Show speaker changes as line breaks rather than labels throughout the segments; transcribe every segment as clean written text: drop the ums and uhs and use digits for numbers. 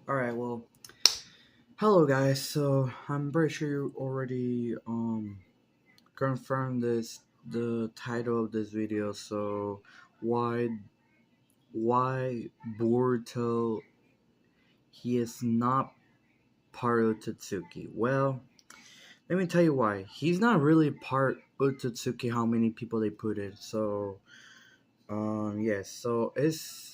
Alright, well, hello guys. So I'm pretty sure you already confirmed the title of this video. So why why Boruto he is not part of Otsutsuki? Well, let me tell you why. He's not really part of Otsutsuki how many people they put in. So yes, so it's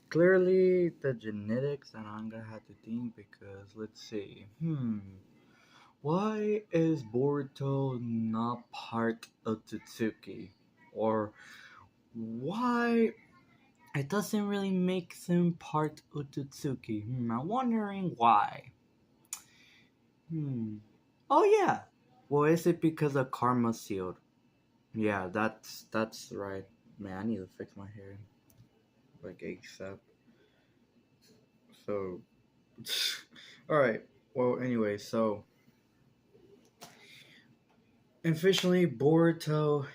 clearly the genetics that I'm gonna have to think because let's see. Why is Boruto not part of Otsutsuki? Or why it doesn't really make him part of Otsutsuki? I'm wondering why. Hmm. Oh yeah. Well, is it because of Karma Sealed? Yeah, that's right. Man, I need to fix my hair like ASAP. So, all right. Well, anyway, so officially Boruto,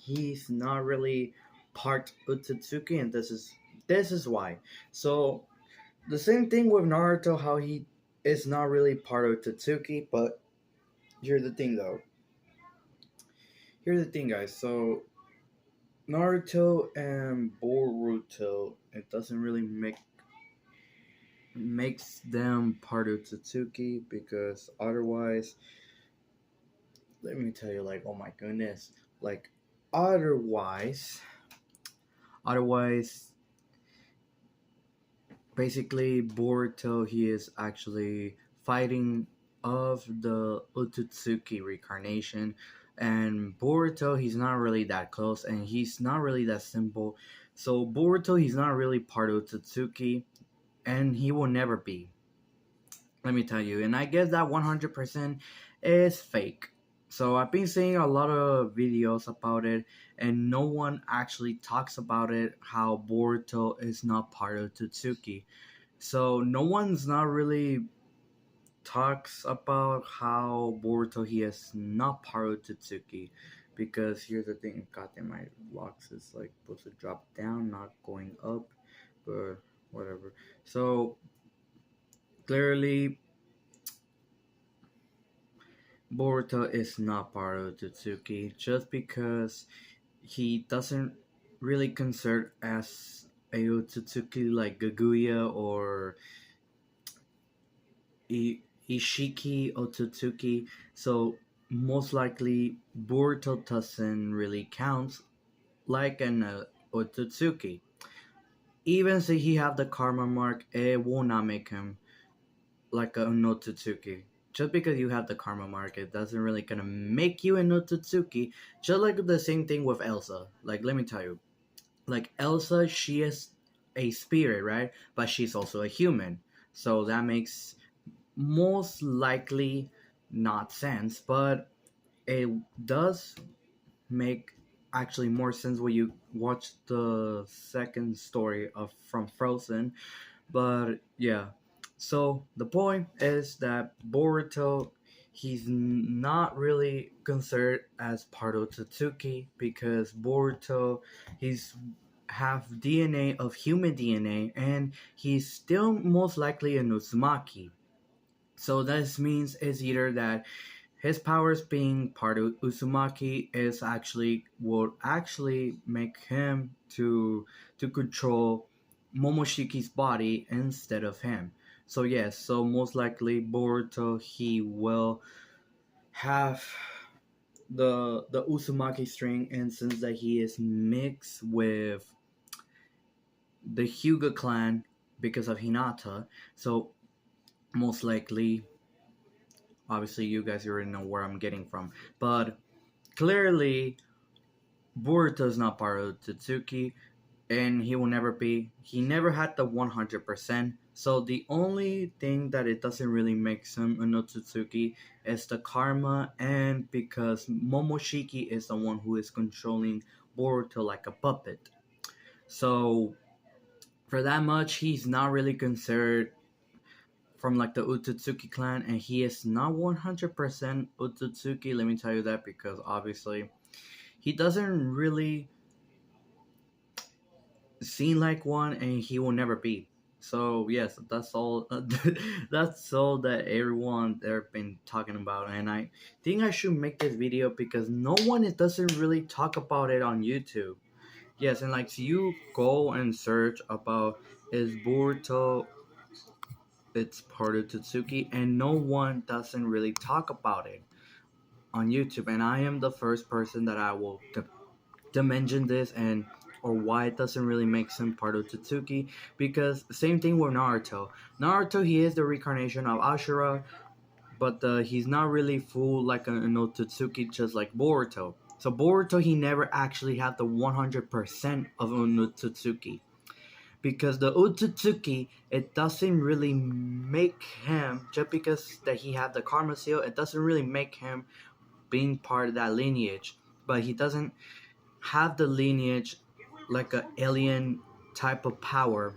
he's not really part Otsutsuki, and this is why. So the same thing with Naruto, how he is not really part of Otsutsuki, but here's the thing though. Here's the thing, guys. So Naruto and Boruto, it doesn't really makes them part of Otsutsuki because otherwise, let me tell you, like, oh my goodness, like otherwise otherwise basically Boruto he is actually fighting of the Otsutsuki reincarnation, and Boruto he's not really that close and he's not really that simple. So Boruto he's not really part of Otsutsuki and he will never be. Let me tell you, and I guess that 100% is fake. So I've been seeing a lot of videos about it, and no one actually talks about it. How Boruto is not part of Totsuki, so no one's not really talks about how Boruto he is not part of Totsuki, because here's the thing. Goddamn, my locks is like supposed to drop down, not going up, but whatever. So clearly Boruto is not part of Totsuki just because he doesn't really consider as a Otsutsuki like Gaguya or Ishiki Otsutsuki. So most likely Boruto doesn't really count like an Otsutsuki. Even if he have the karma mark, it will not make him like a Otsutsuki. Just because you have the karma mark, it doesn't really gonna make you a Otsutsuki. Just like the same thing with Elsa. Like let me tell you, like Elsa, she is a spirit, right? But she's also a human, so that makes most likely not sense. But it does make actually more sense when you watch the second story of from Frozen. But yeah, so the point is that Boruto, he's not really considered as part of Totsuki because Boruto, he's have DNA of human DNA and he's still most likely a Uzumaki. So this means is either that his powers being part of Uzumaki is actually will actually make him to control Momoshiki's body instead of him. So yes, so most likely Boruto he will have the Uzumaki string, and since that he is mixed with the Hyuga clan because of Hinata, so most likely obviously you guys already know where I'm getting from. But clearly Boruto is not part of Totsuki, and he will never be. He never had the 100%. So the only thing that it doesn't really make him a Otsutsuki is the karma, and because Momoshiki is the one who is controlling Boruto like a puppet. So for that much, he's not really considered from like the Otsutsuki clan, and he is not 100% Otsutsuki. Let me tell you that because obviously he doesn't really seem like one, and he will never be. So yes, that's all. That's all that everyone there been talking about, and I think I should make this video because no one it doesn't really talk about it on YouTube. Yes, and like so you go and search about is Boruto it's part of Totsuki, and no one doesn't really talk about it on YouTube. And I am the first person that I will to mention this and or why it doesn't really make him part of Totsuki because same thing with Naruto. Naruto he is the reincarnation of Ashura, but he's not really full like an Otsutsuki just like Boruto. So Boruto he never actually had the 100% of an Otsutsuki because the Otsutsuki it doesn't really make him just because that he had the karma seal it doesn't really make him being part of that lineage, but he doesn't have the lineage like a alien type of power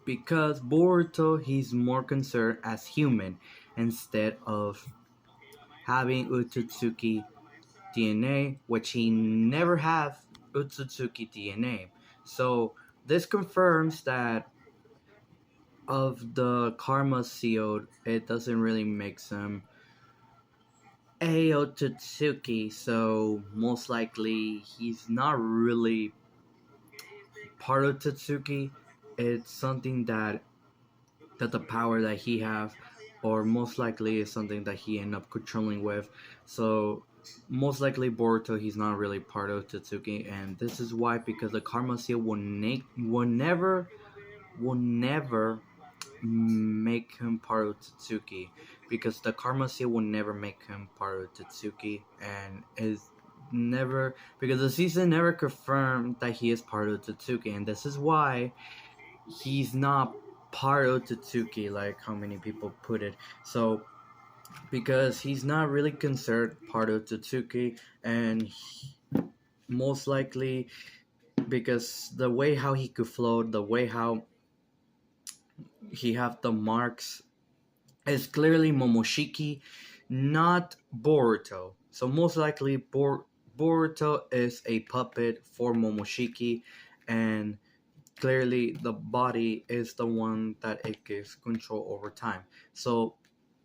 because Boruto he's more concerned as human instead of having Otsutsuki DNA, which he never have Otsutsuki DNA. So this confirms that of the karma sealed, it doesn't really make him a Otsutsuki. So most likely he's not really part of Tatsuki. It's something that the power that he have, or most likely is something that he end up controlling with. So most likely Boruto he's not really part of Tatsuki, and this is why because the Karma Seal will never make him part of Tatsuki because the Karma Seal will never make him part of Tatsuki and is never because the season never confirmed that he is part of Tatsuki and this is why he's not part of Tatsuki like how many people put it. So because he's not really considered part of Tatsuki and most likely because the way how he could float, the way how he have the marks is clearly Momoshiki, not Boruto. So most likely Boruto is a puppet for Momoshiki and clearly the body is the one that it gives control over time. So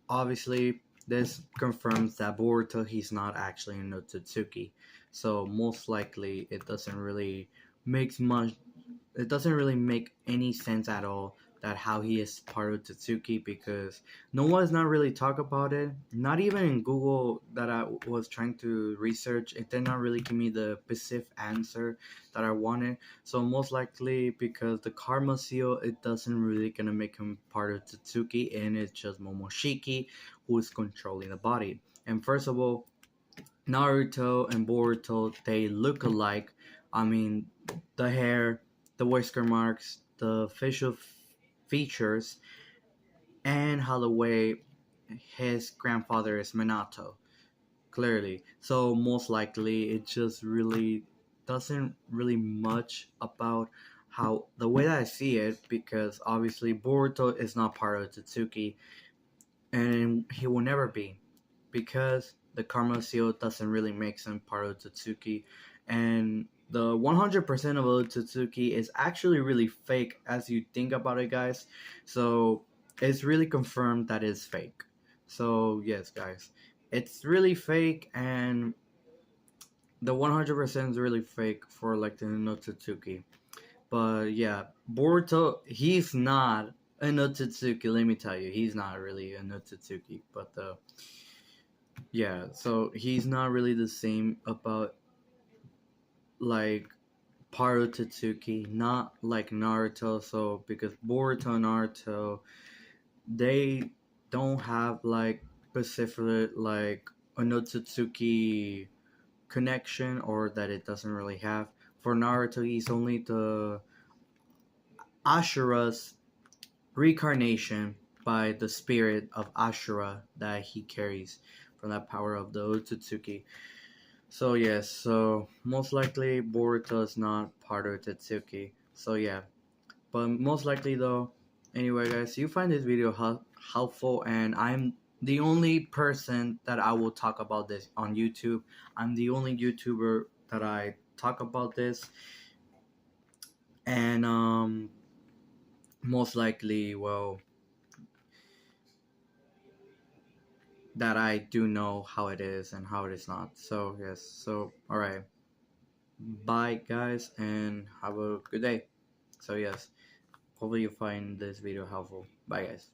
obviously this confirms that Boruto he's not actually in Otsutsuki. So most likely it doesn't really make any sense at all that how he is part of Tatsuki because no one's not really talk about it. Not even in Google that I was trying to research, it did not really give me the specific answer that I wanted. So most likely because the Karma Seal, it doesn't really gonna make him part of Tatsuki, and it's just Momoshiki who is controlling the body. And first of all, Naruto and Boruto they look alike. I mean, the hair, the whisker marks, the facial features, and how the way his grandfather is Minato. Clearly, so most likely it just really doesn't really much about how the way that I see it because obviously Boruto is not part of Tatsuki and he will never be because the Karma Seal doesn't really make him part of Tatsuki, and the 100% of Otsutsuki is actually really fake as you think about it, guys. So it's really confirmed that it's fake. So yes, guys, it's really fake, and the 100% is really fake for like the Otsutsuki. But yeah, Boruto, he's not a Otsutsuki. Let me tell you, he's not really a Otsutsuki. But yeah, so he's not really the same about like part of Tatsuki, not like Naruto. So because Boruto and Naruto, they don't have like specific like a Otsutsuki connection or that it doesn't really have. For Naruto, he's only the Ashura's reincarnation by the spirit of Ashura that he carries from that power of the Otsutsuki. So yes, so most likely Boruto is not part of Tetsuki. So yeah, but most likely though. Anyway, guys, you find this video helpful, and I'm the only person that I will talk about this on YouTube. I'm the only YouTuber that I talk about this, and most likely, well, that I do know how it is and how it is not. So yes, so all right, bye guys, and have a good day. So yes, hopefully you find this video helpful. Bye guys.